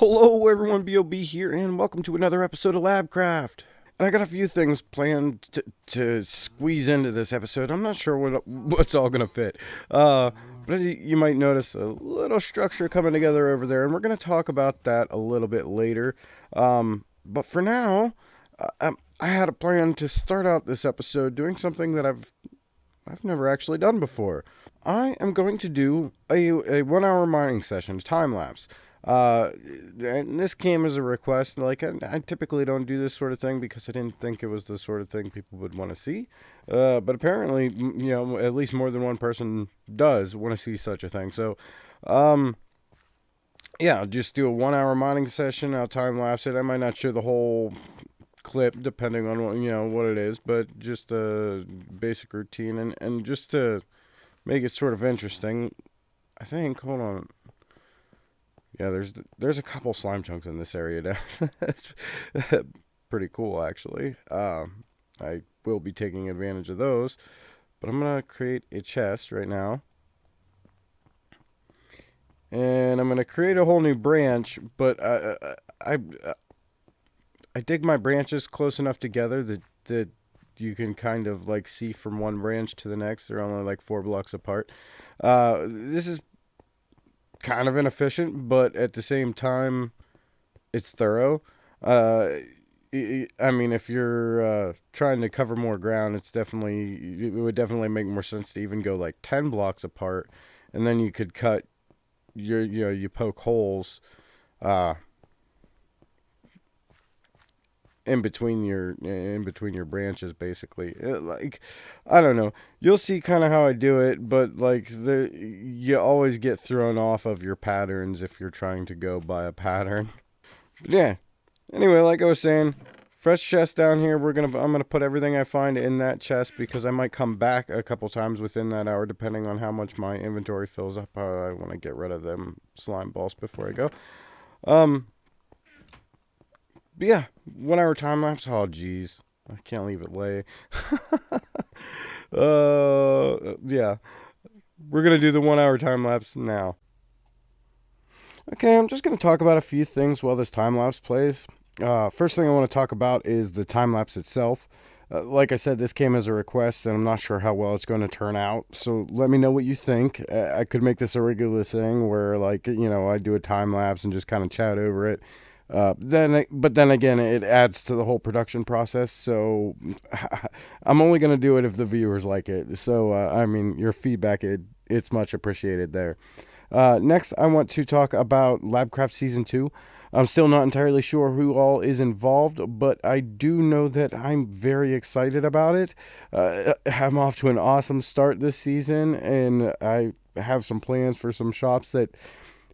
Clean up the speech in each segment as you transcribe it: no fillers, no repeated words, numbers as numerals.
Hello everyone, B.O.B. here, and welcome to another episode of Labcraft. And I got a few things planned to squeeze into this episode. I'm not sure what's all going to fit. But as you might notice, a little structure coming together over there, and we're going to talk about that a little bit later. But for now, I had a plan to start out this episode doing something that I've never actually done before. I am going to do a 1 hour mining session, time lapse. And this came as a request. Like, I typically don't do this sort of thing because I didn't think it was the sort of thing people would want to see. But apparently, at least more than one person does want to see such a thing. So, yeah, I'll just do a 1 hour mining session. I'll time lapse it. I might not show the whole clip depending on what it is, but just a basic routine and just to make it sort of interesting. I think, hold on. Yeah, there's a couple slime chunks in this area now. That's pretty cool, actually. I will be taking advantage of those, but I'm gonna create a chest right now, and I'm gonna create a whole new branch. But I dig my branches close enough together that you can kind of like see from one branch to the next. They're only like 4 blocks apart. This is kind of inefficient, but at the same time, it's thorough. I mean, if you're trying to cover more ground, it would definitely make more sense to even go like 10 blocks apart, and then you could cut you poke holes in between your branches, basically. Like, I don't know, you'll see kind of how I do it, but like you always get thrown off of your patterns if you're trying to go by a pattern. But yeah, anyway, like I was saying, fresh chest down here. I'm gonna put everything I find in that chest because I might come back a couple times within that hour depending on how much my inventory fills up. I want to get rid of them slime balls before I go. But yeah, 1 hour time lapse. Oh, geez. I can't leave it lay. Yeah. We're going to do the 1 hour time lapse now. Okay, I'm just going to talk about a few things while this time lapse plays. First thing I want to talk about is the time lapse itself. Like I said, this came as a request, and I'm not sure how well it's going to turn out. So let me know what you think. I could make this a regular thing where, like, I do a time lapse and just kind of chat over it. But then again, it adds to the whole production process. So I'm only going to do it if the viewers like it. So, I mean, your feedback, it's much appreciated there. Next, I want to talk about Labcraft Season 2. I'm still not entirely sure who all is involved, but I do know that I'm very excited about it. I'm off to an awesome start this season, and I have some plans for some shops that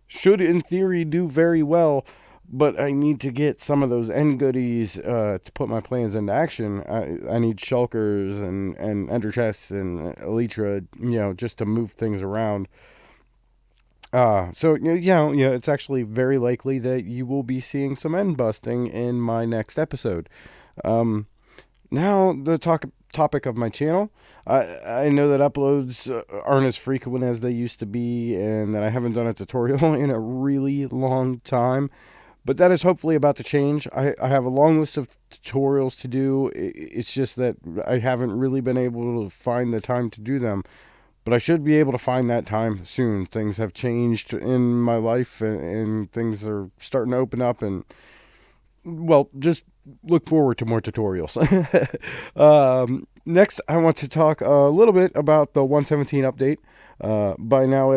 should, in theory, do very well. But I need to get some of those end goodies to put my plans into action. I need shulkers and ender chests and elytra, just to move things around. So it's actually very likely that you will be seeing some end busting in my next episode. Now the topic of my channel. I know that uploads aren't as frequent as they used to be, and that I haven't done a tutorial in a really long time. But that is hopefully about to change. I have a long list of tutorials to do. It's just that I haven't really been able to find the time to do them. But I should be able to find that time soon. Things have changed in my life, and things are starting to open up. And, well, just look forward to more tutorials. Next, I want to talk a little bit about the 117 update. By now,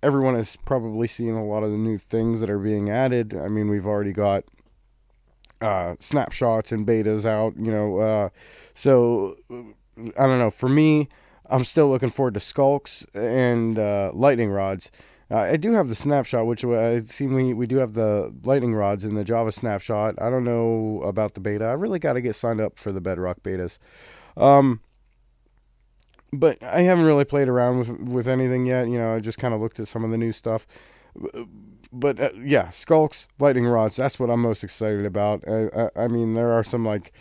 everyone has probably seen a lot of the new things that are being added. I mean, we've already got snapshots and betas out, so I don't know. For me, I'm still looking forward to skulks and lightning rods. I do have the snapshot, which I see we do have the lightning rods in the Java snapshot. I don't know about the beta. I really got to get signed up for the Bedrock betas. But I haven't really played around with anything yet. I just kind of looked at some of the new stuff. But yeah, skulks, lightning rods, that's what I'm most excited about. I mean, there are some like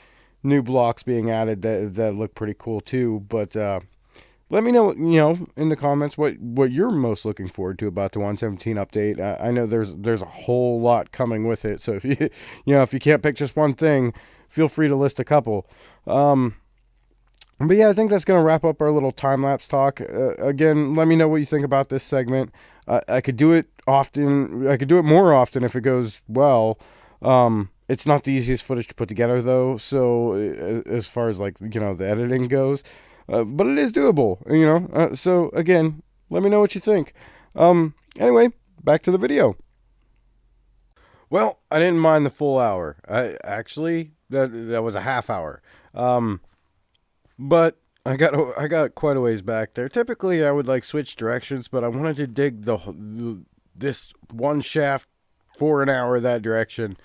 new blocks being added that look pretty cool too. But let me know, in the comments what you're most looking forward to about the 117 update. I know there's a whole lot coming with it, so if you if you can't pick just one thing, feel free to list a couple. Um, but yeah, I think that's gonna wrap up our little time lapse talk. Again, let me know what you think about this segment. I could do it often. I could do it more often if it goes well. It's not the easiest footage to put together though. So as far as like the editing goes, but it is doable. So again, let me know what you think. Anyway, back to the video. Well, I didn't mind the full hour. I actually that was a half hour. Um, But I got quite a ways back there. Typically, I would like switch directions, but I wanted to dig this one shaft for an hour that direction.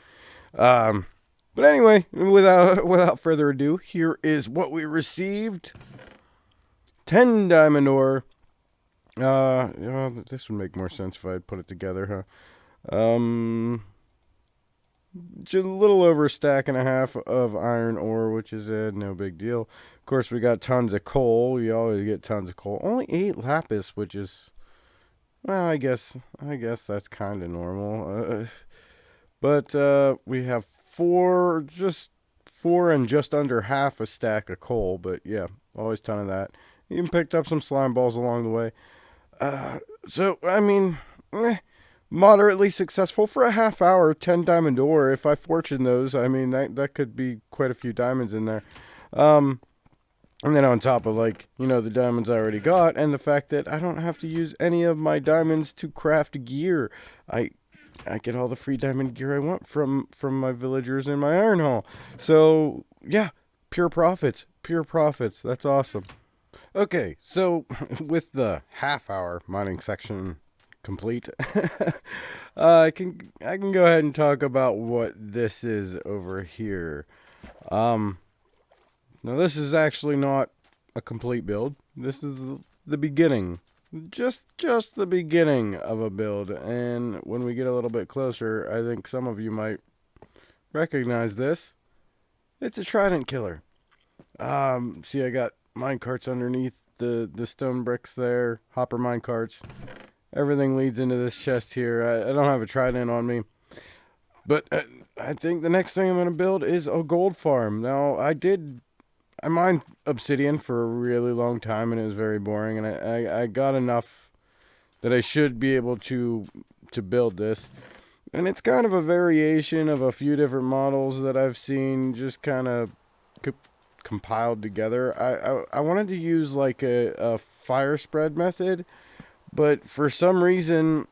Um, but anyway, without further ado, here is what we received: 10 diamond ore. This would make more sense if I had put it together, huh? Just a little over a stack and a half of iron ore, which is no big deal. Of course, we got tons of coal. You always get tons of coal. Only 8 lapis, which is, well, I guess that's kind of normal. But we have four and just under half a stack of coal. But yeah, always ton of that. Even picked up some slime balls along the way. So I mean, moderately successful for a half hour. 10 diamond ore. If I fortune those, I mean that could be quite a few diamonds in there. Um, and then on top of the diamonds I already got, and the fact that I don't have to use any of my diamonds to craft gear, I I get all the free diamond gear I want from my villagers in my iron hall. So yeah, pure profits, pure profits. That's awesome. Okay, so with the half hour mining section complete, I can go ahead and talk about what this is over here. Um, Now this is actually not a complete build. This is the beginning, just the beginning of a build. And when we get a little bit closer, I think some of you might recognize this. It's a Trident Killer. See, I got mine carts underneath the stone bricks there, hopper mine carts. Everything leads into this chest here. I don't have a trident on me, but I think the next thing I'm going to build is a gold farm. Now, I mined obsidian for a really long time, and it was very boring, and I got enough that I should be able to build this. And it's kind of a variation of a few different models that I've seen just kind of compiled together. I wanted to use like a fire spread method, but for some reason,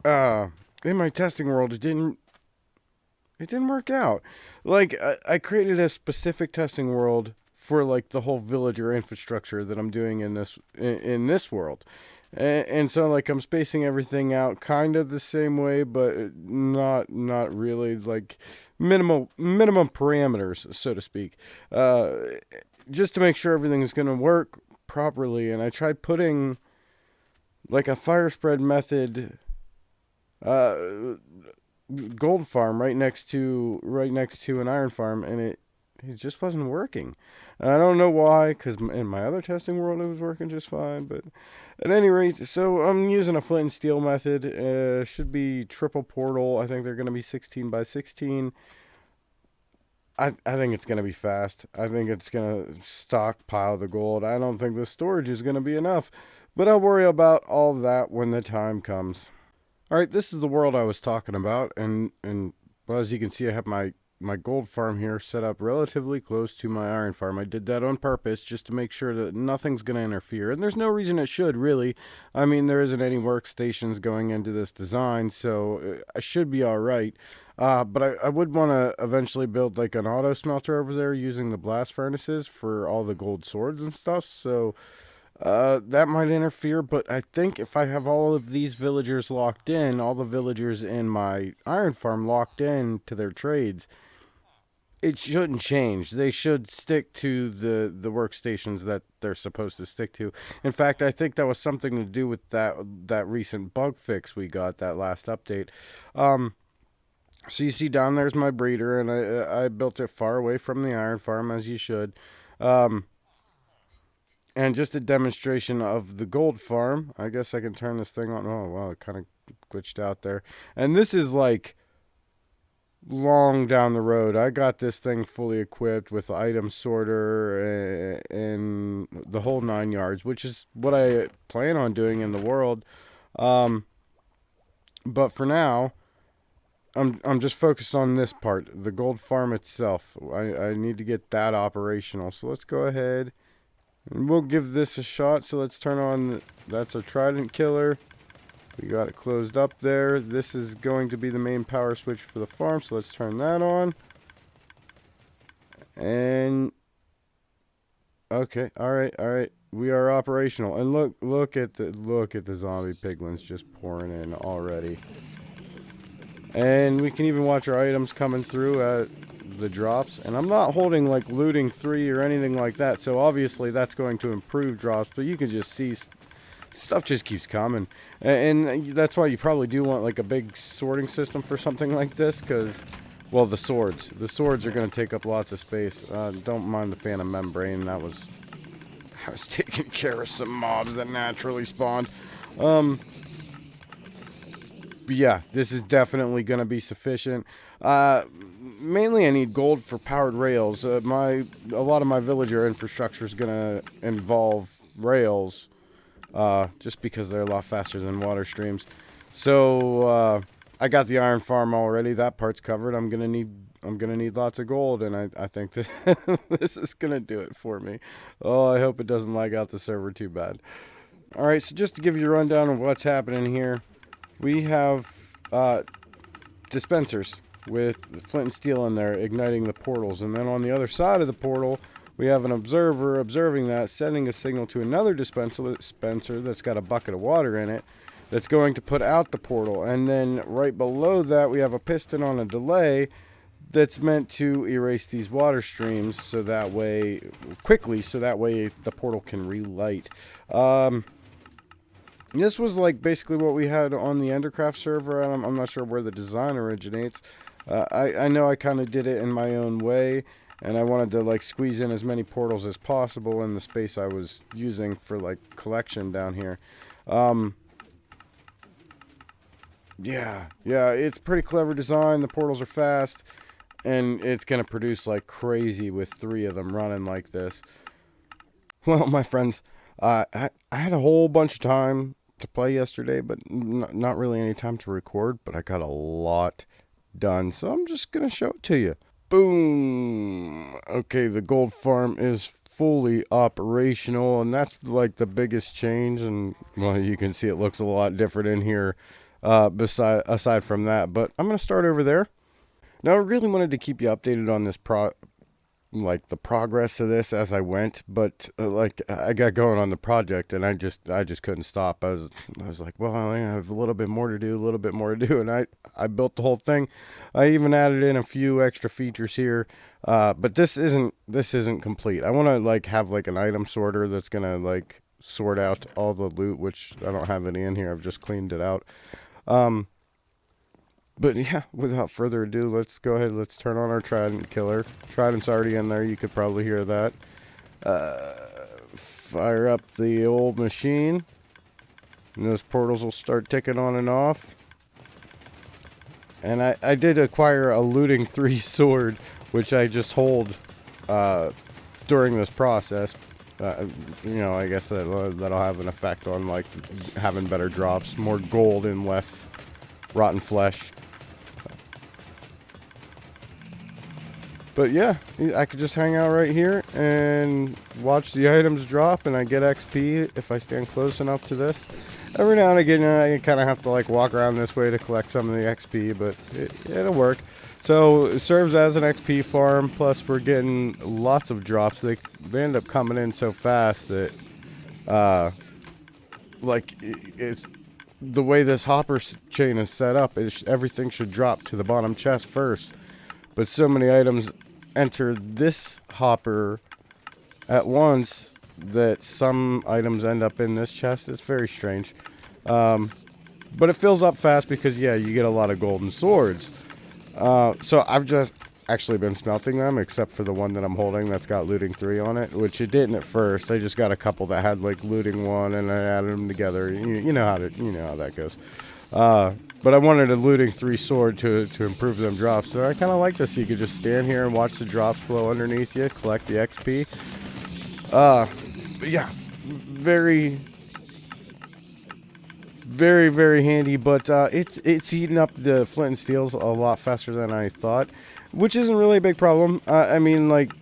in my testing world, it didn't work out. Like I created a specific testing world for like the whole villager infrastructure that I'm doing in this world. And so like I'm spacing everything out kind of the same way, but not really, like minimum parameters, so to speak. Uh just to make sure everything is going to work properly, and I tried putting like a fire spread method uh gold farm right next to an iron farm, and it just wasn't working. And I don't know why, because in my other testing world it was working just fine. But at any rate, so I'm using a flint and steel method. Should be triple portal. I think they're going to be 16 by 16. I think it's going to be fast. I think it's going to stockpile the gold. I don't think the storage is going to be enough, but I'll worry about all that when the time comes. All right, this is the world I was talking about, and well, as you can see, I have my gold farm here set up relatively close to my iron farm. I did that on purpose just to make sure that nothing's going to interfere, and there's no reason it should, really. I mean, there isn't any workstations going into this design, so I should be all right. But I would want to eventually build like an auto smelter over there using the blast furnaces for all the gold swords and stuff, so that might interfere. But I think if I have all of these villagers locked in, all the villagers in my iron farm locked in to their trades, it shouldn't change. They should stick to the workstations that they're supposed to stick to. In fact, I think that was something to do with that recent bug fix we got, that last update. So you see down there's my breeder, and I built it far away from the iron farm, as you should. Um, And just a demonstration of the gold farm. I guess I can turn this thing on. Oh, wow, it kind of glitched out there. And this is like long down the road. I got this thing fully equipped with item sorter and the whole 9 yards, which is what I plan on doing in the world. Um, but for now, I'm just focused on this part, the gold farm itself. I need to get that operational. So let's go ahead and we'll give this a shot. So let's turn on, that's our Trident Killer. We got it closed up there. This is going to be the main power switch for the farm, so let's turn that on. And okay, all right. We are operational. And look at the zombie piglins just pouring in already. And we can even watch our items coming through at the drops. And I'm not holding like looting 3 or anything like that, so obviously that's going to improve drops, but you can just see stuff just keeps coming. And that's why you probably do want like a big sorting system for something like this, because, well, the swords are going to take up lots of space. Don't mind the phantom membrane. I was taking care of some mobs that naturally spawned. But yeah, this is definitely going to be sufficient. Mainly I need gold for powered rails. A lot of my villager infrastructure is going to involve rails. Just because they're a lot faster than water streams. So I got the iron farm already. That part's covered. I'm gonna need lots of gold, and I think that this is gonna do it for me. Oh, I hope it doesn't lag out the server too bad. All right, so just to give you a rundown of what's happening here, we have dispensers with flint and steel in there, igniting the portals, and then on the other side of the portal, we have an observer observing that, sending a signal to another dispenser that's got a bucket of water in it that's going to put out the portal. And then right below that, we have a piston on a delay that's meant to erase these water streams so that way, quickly, so that way the portal can relight. This was like basically what we had on the Endercraft server. I'm not sure where the design originates. I know I kind of did it in my own way. And I wanted to like squeeze in as many portals as possible in the space I was using for like collection down here. Yeah, it's pretty clever design. The portals are fast, and it's gonna produce like crazy with 3 of them running like this. Well, my friends, I had a whole bunch of time to play yesterday, but not really any time to record. But I got a lot done, so I'm just gonna show it to you. Boom. Okay, the gold farm is fully operational, and that's like the biggest change. And well, you can see it looks a lot different in here aside from that. But I'm going to start over there. Now, I really wanted to keep you updated on this the progress of this as I went, but like I got going on the project and I just couldn't stop. I was like, well, I have a little bit more to do, and I built the whole thing. I even added in a few extra features here, but this isn't complete. I want to like have like an item sorter that's gonna like sort out all the loot, which I don't have any in here. I've just cleaned it out. But yeah, without further ado, let's go ahead. Let's turn on our Trident Killer. Trident's already in there. You could probably hear that. Fire up the old machine. And those portals will start ticking on and off. And I did acquire a looting 3 sword, which I just hold during this process. You know, I guess that'll have an effect on like having better drops, more gold and less rotten flesh. But yeah, I could just hang out right here and watch the items drop, and I get XP if I stand close enough to this. Every now and again, I kind of have to like walk around this way to collect some of the XP, but it'll work. So it serves as an XP farm, plus we're getting lots of drops. They end up coming in so fast that, like, it's the way this hopper chain is set up, everything should drop to the bottom chest first. But so many items enter this hopper at once that some items end up in this chest. It's very strange. But it fills up fast because, yeah, you get a lot of golden swords. So I've just actually been smelting them, except for the one that I'm holding that's got looting 3 on it, which it didn't at first. I just got a couple that had like looting 1, and I added them together. You know how that goes. But I wanted a looting 3 sword to improve them drops. So I kind of like this. You could just stand here and watch the drops flow underneath you, collect the XP. But yeah, very, very, very handy. But it's eating up the flint and steels a lot faster than I thought, which isn't really a big problem. I mean, like,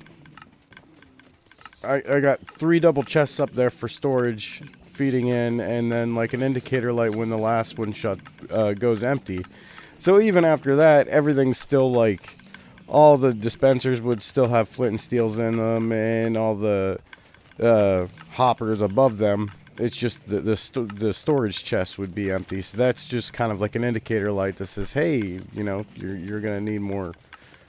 I got 3 double chests up there for storage feeding in, and then like an indicator light when the last one goes empty. So even after that, everything's still like, all the dispensers would still have flint and steels in them, and all the hoppers above them, it's just the storage chest would be empty. So that's just kind of like an indicator light that says, hey, you know, you're gonna need more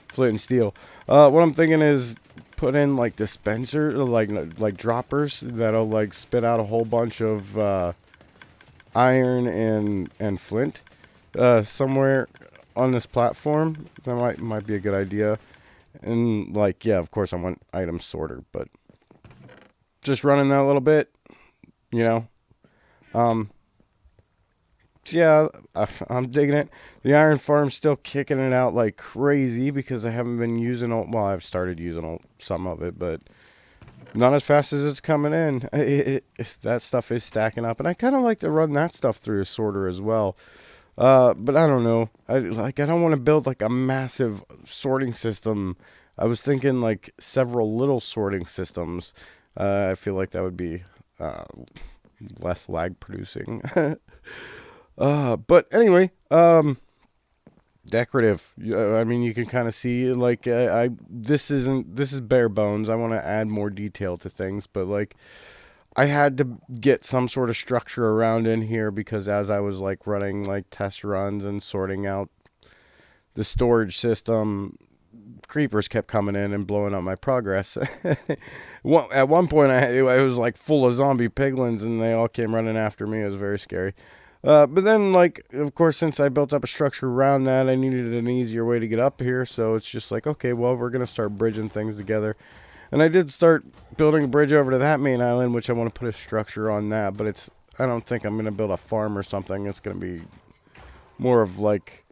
flint and steel. What I'm thinking is put in like dispenser, like droppers that'll like spit out a whole bunch of iron and flint somewhere on this platform. That might be a good idea. And like, yeah, of course I want item sorter, but just running that a little bit, you know. So yeah, I'm digging it. The iron farm's still kicking it out like crazy because I haven't been using all, well, I've started using some of it, but not as fast as it's coming in. That stuff is stacking up, and I kind of like to run that stuff through a sorter as well. But I don't know. I don't want to build like a massive sorting system. I was thinking like several little sorting systems. I feel like that would be less lag producing. But anyway, decorative. I mean, you can kind of see like this is bare bones. I want to add more detail to things, but like I had to get some sort of structure around in here because as I was like running like test runs and sorting out the storage system, creepers kept coming in and blowing up my progress. At one point, I was like full of zombie piglins, and they all came running after me. It was very scary. But then, like, of course, since I built up a structure around that, I needed an easier way to get up here. So it's just like, okay, well, we're going to start bridging things together. And I did start building a bridge over to that main island, which I want to put a structure on that. But I don't think I'm going to build a farm or something. It's going to be more of like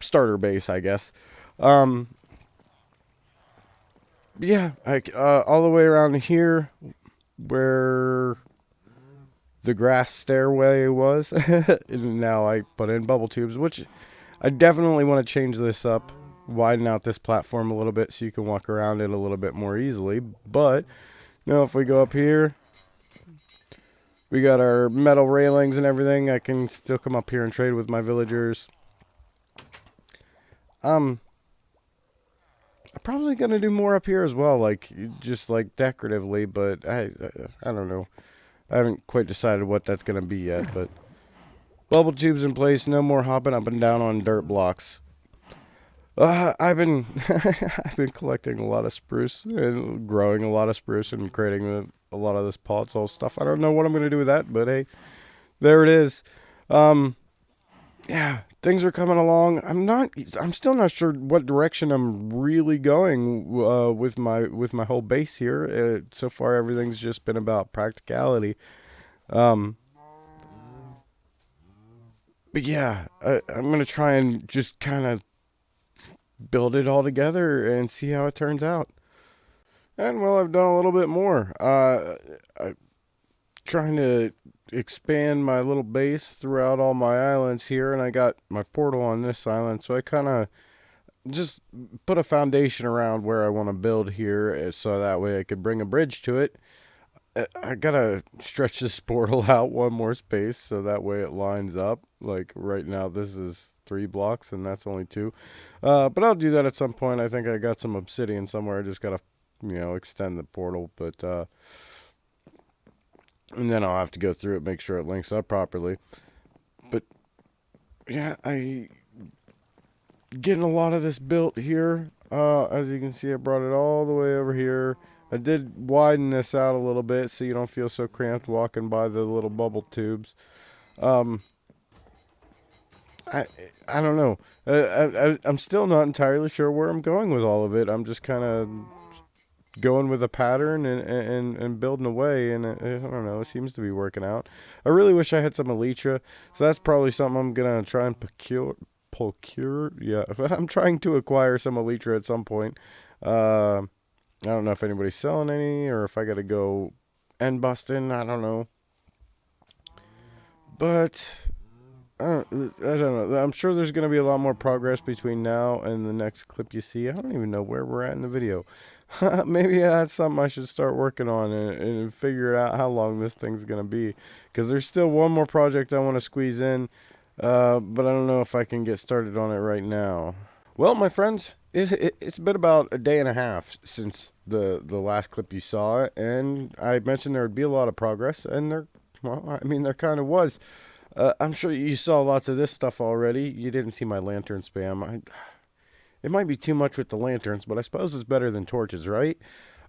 starter base, I guess. Yeah, all the way around here where the grass stairway was. And now I put in bubble tubes, which I definitely want to change this up, widen out this platform a little bit so you can walk around it a little bit more easily. But now if we go up here, we got our metal railings and everything. I can still come up here and trade with my villagers. I'm probably gonna do more up here as well, like just like decoratively, but I don't know. I haven't quite decided what that's gonna be yet, but bubble tubes in place, no more hopping up and down on dirt blocks. I've been I've been collecting a lot of spruce and growing a lot of spruce and creating a lot of this podzol stuff. I don't know what I'm gonna do with that, but hey, there it is. Yeah, things are coming along. I'm still not sure what direction I'm really going with my whole base here. So far, everything's just been about practicality. But yeah, I'm gonna try and just kind of build it all together and see how it turns out. And well, I've done a little bit more. I'm trying to expand my little base throughout all my islands here, and I got my portal on this island, so I kind of just put a foundation around where I want to build here, so that way I could bring a bridge to it. I gotta stretch this portal out one more space so that way it lines up. Like right now this is 3 blocks and that's only 2, but I'll do that at some point. I think I got some obsidian somewhere. I just gotta extend the portal, but and then I'll have to go through it, make sure it links up properly. But yeah, I getting a lot of this built here. As you can see, I brought it all the way over here. I did widen this out a little bit so you don't feel so cramped walking by the little bubble tubes. I I don't know. I'm still not entirely sure where I'm going with all of it. I'm just kind of going with a pattern and building away, and I don't know. It seems to be working out. I really wish I had some elytra, so that's probably something I'm gonna try and procure. Yeah, I'm trying to acquire some elytra at some point. I don't know if anybody's selling any or if I gotta go end busting. I don't know, but I don't know. I'm sure there's going to be a lot more progress between now and the next clip you see. I don't even know where we're at in the video. Maybe that's something I should start working on and figure out how long this thing's going to be. Because there's still one more project I want to squeeze in, but I don't know if I can get started on it right now. Well, my friends, it's been about a day and a half since the last clip you saw, and I mentioned there would be a lot of progress, and there kind of was. I'm sure you saw lots of this stuff already. You didn't see my lantern spam. It might be too much with the lanterns, but I suppose it's better than torches, right?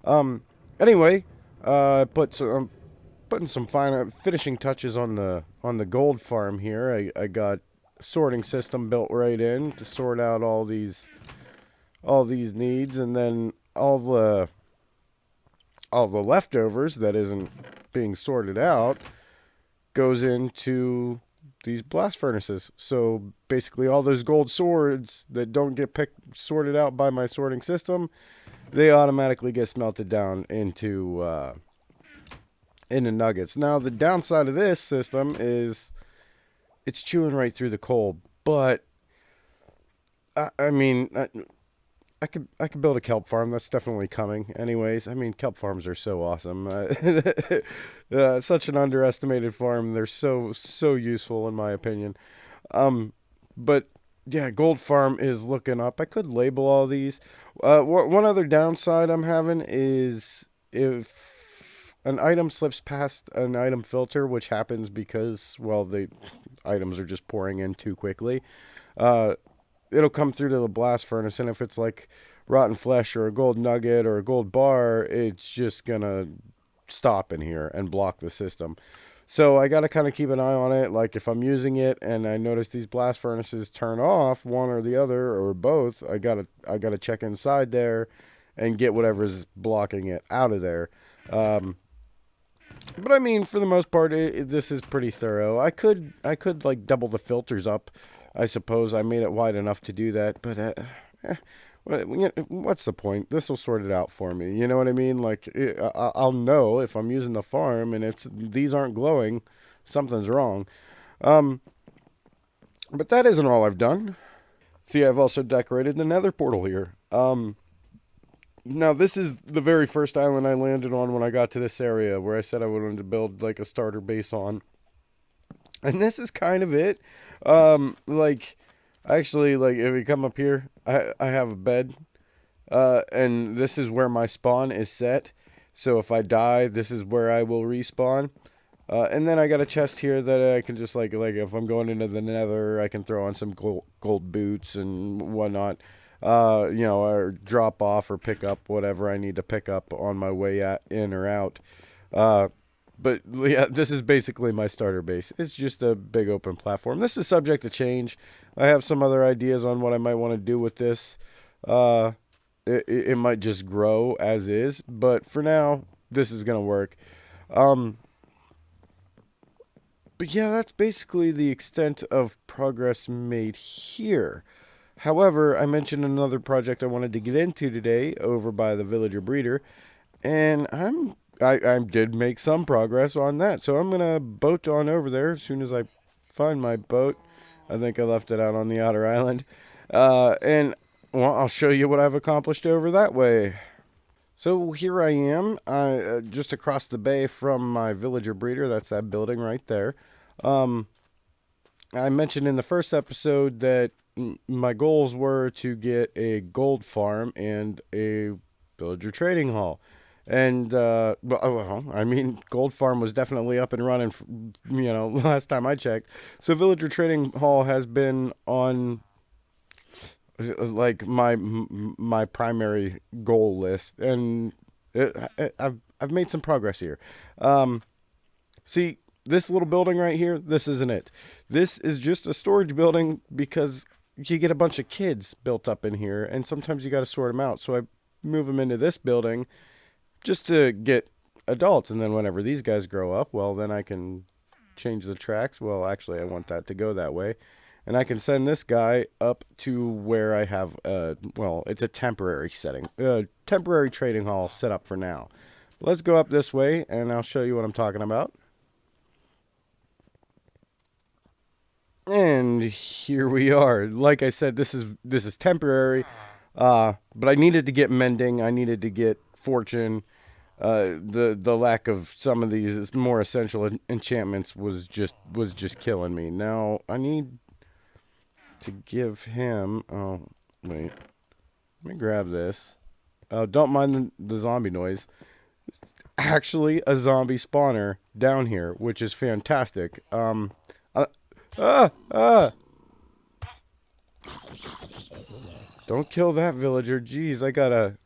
Um, anyway, putting some fine finishing touches on the gold farm here. I got a sorting system built right in to sort out all these needs, and then all the leftovers that isn't being sorted out goes into these blast furnaces. So basically all those gold swords that don't get sorted out by my sorting system, they automatically get smelted down into nuggets. Now the downside of this system is it's chewing right through the coal, but I mean I could build a kelp farm. That's definitely coming. Anyways, I mean, kelp farms are so awesome. Such an underestimated farm. They're so useful in my opinion. But yeah, gold farm is looking up. I could label all these. One other downside I'm having is if an item slips past an item filter, which happens because, well, the items are just pouring in too quickly. Uh, it'll come through to the blast furnace, and if it's like rotten flesh or a gold nugget or a gold bar, it's just gonna stop in here and block the system. So I got to kind of keep an eye on it. Like if I'm using it and I notice these blast furnaces turn off, one or the other or both, I gotta check inside there and get whatever's blocking it out of there. Um, but I mean, for the most part, this is pretty thorough. I could like double the filters up. I suppose I made it wide enough to do that, but eh, what's the point? This will sort it out for me. You know what I mean? Like I'll know if I'm using the farm and it's these aren't glowing, something's wrong. Um, but that isn't all I've done. See, I've also decorated the Nether Portal here. Now this is the very first island I landed on when I got to this area where I said I wanted to build like a starter base on. And this is kind of it. Like, actually, like, if you come up here, I have a bed. And this is where my spawn is set. So if I die, this is where I will respawn. And then I got a chest here that I can just, like if I'm going into the nether, I can throw on some gold boots and whatnot. Or drop off or pick up whatever I need to pick up on my way in or out. But yeah, this is basically my starter base. It's just a big open platform. This is subject to change. I have some other ideas on what I might want to do with this. It might just grow as is, but for now, this is going to work. But yeah, that's basically the extent of progress made here. However, I mentioned another project I wanted to get into today over by the villager breeder, and I did make some progress on that. So I'm gonna boat on over there as soon as I find my boat. I think I left it out on the outer island, and well, I'll show you what I've accomplished over that way. So here I am, just across the bay from my villager breeder. That's that building right there. Um, I mentioned in the first episode that my goals were to get a gold farm and a villager trading hall. And, well, I mean, Gold Farm was definitely up and running, last time I checked. So Villager Trading Hall has been on, like, my primary goal list. And I've made some progress here. See, this little building right here, this isn't it. This is just a storage building because you get a bunch of kids built up in here, and sometimes you got to sort them out. So I move them into this building just to get adults, and then whenever these guys grow up, well, then I can change the tracks. Well, actually, I want that to go that way. And I can send this guy up to where I have, well, it's a temporary setting, temporary trading hall set up for now. Let's go up this way, and I'll show you what I'm talking about. And here we are. Like I said, this is temporary, but I needed to get mending. I needed to get fortune. The lack of some of these more essential enchantments was just killing me. Now I need to give him. Oh wait, let me grab this. Oh, don't mind the zombie noise. Actually, a zombie spawner down here, which is fantastic. Don't kill that villager. Jeez, I gotta.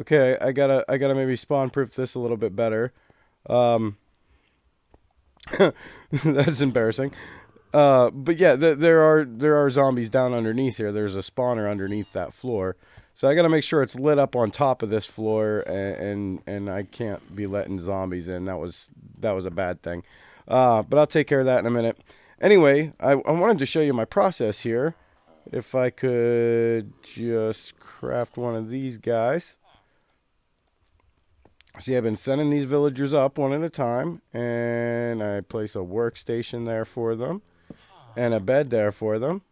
Okay, I gotta maybe spawn proof this a little bit better. That's embarrassing. But yeah, there are zombies down underneath here. There's a spawner underneath that floor, so I gotta make sure it's lit up on top of this floor, and I can't be letting zombies in. That was a bad thing. But I'll take care of that in a minute. Anyway, I wanted to show you my process here. If I could just craft one of these guys. See, I've been sending these villagers up one at a time, and I place a workstation there for them, and a bed there for them.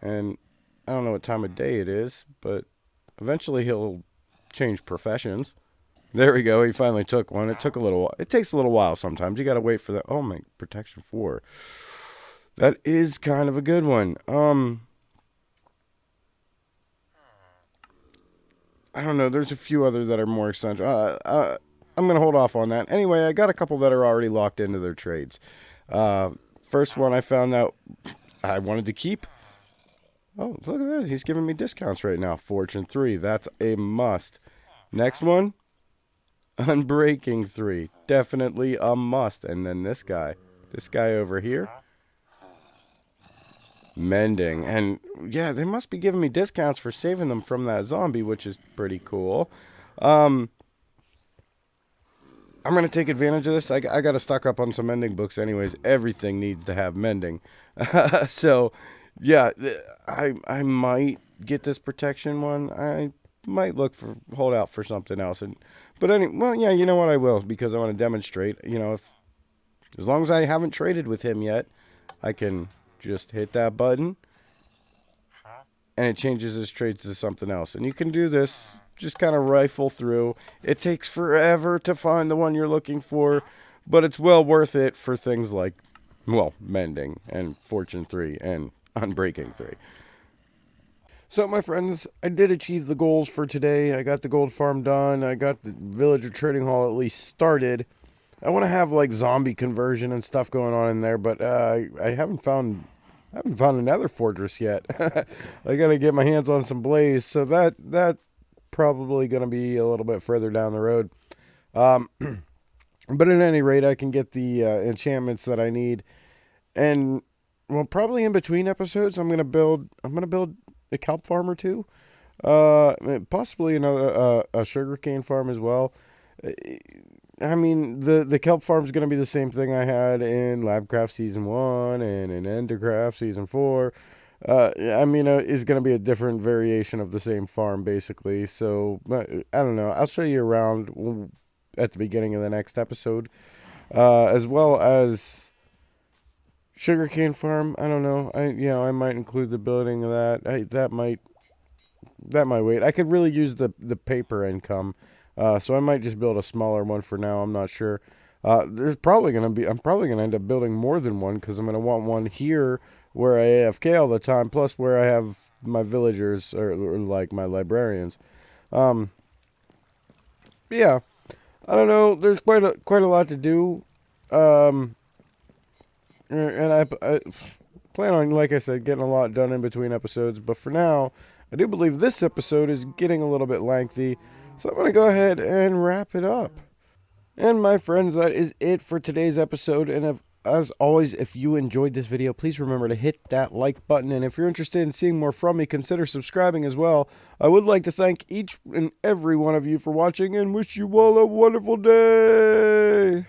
And I don't know what time of day it is, but eventually he'll change professions. There we go. He finally took one. It took a little while. It takes a little while sometimes. You got to wait for that. Oh, my protection 4. That is kind of a good one. I don't know. There's a few other that are more essential. I'm going to hold off on that. Anyway, I got a couple that are already locked into their trades. First one I found out I wanted to keep. Oh, look at that. He's giving me discounts right now. Fortune 3. That's a must. Next one. Unbreaking 3. Definitely a must. And then this guy. This guy over here. Mending. And yeah, they must be giving me discounts for saving them from that zombie, which is pretty cool. I'm going to take advantage of this. I got to stock up on some mending books anyways. Everything needs to have mending. So, yeah, I might get this protection one. I might hold out for something else. Well, yeah, you know what, I will, because I want to demonstrate. You know, as long as I haven't traded with him yet, I can just hit that button, and it changes his trades to something else. And you can do this, just kind of rifle through. It takes forever to find the one you're looking for, but it's well worth it for things like, well, mending and Fortune 3 and Unbreaking 3. So, my friends, I did achieve the goals for today. I got the gold farm done. I got the villager trading hall at least started. I want to have like zombie conversion and stuff going on in there, but I haven't found a nether fortress yet. I gotta get my hands on some blaze, so that probably gonna be a little bit further down the road. But at any rate, I can get the enchantments that I need, and well, probably in between episodes, I'm gonna build a kelp farm or two, possibly another a sugarcane farm as well. I mean, the kelp farm is going to be the same thing I had in Labcraft Season 1 and in Endercraft Season 4. I mean, it's going to be a different variation of the same farm, basically. So, I don't know. I'll show you around at the beginning of the next episode. As well as Sugarcane Farm. I don't know. I might include the building of that. That might wait. I could really use the paper income. So I might just build a smaller one for now. I'm not sure. I'm probably going to end up building more than one, because I'm going to want one here where I AFK all the time, plus where I have my villagers or like my librarians. Yeah, I don't know. There's quite a lot to do. And I plan on, like I said, getting a lot done in between episodes. But for now, I do believe this episode is getting a little bit lengthy. So I'm going to go ahead and wrap it up. And my friends, that is it for today's episode. And as always, if you enjoyed this video, please remember to hit that like button. And if you're interested in seeing more from me, consider subscribing as well. I would like to thank each and every one of you for watching and wish you all a wonderful day.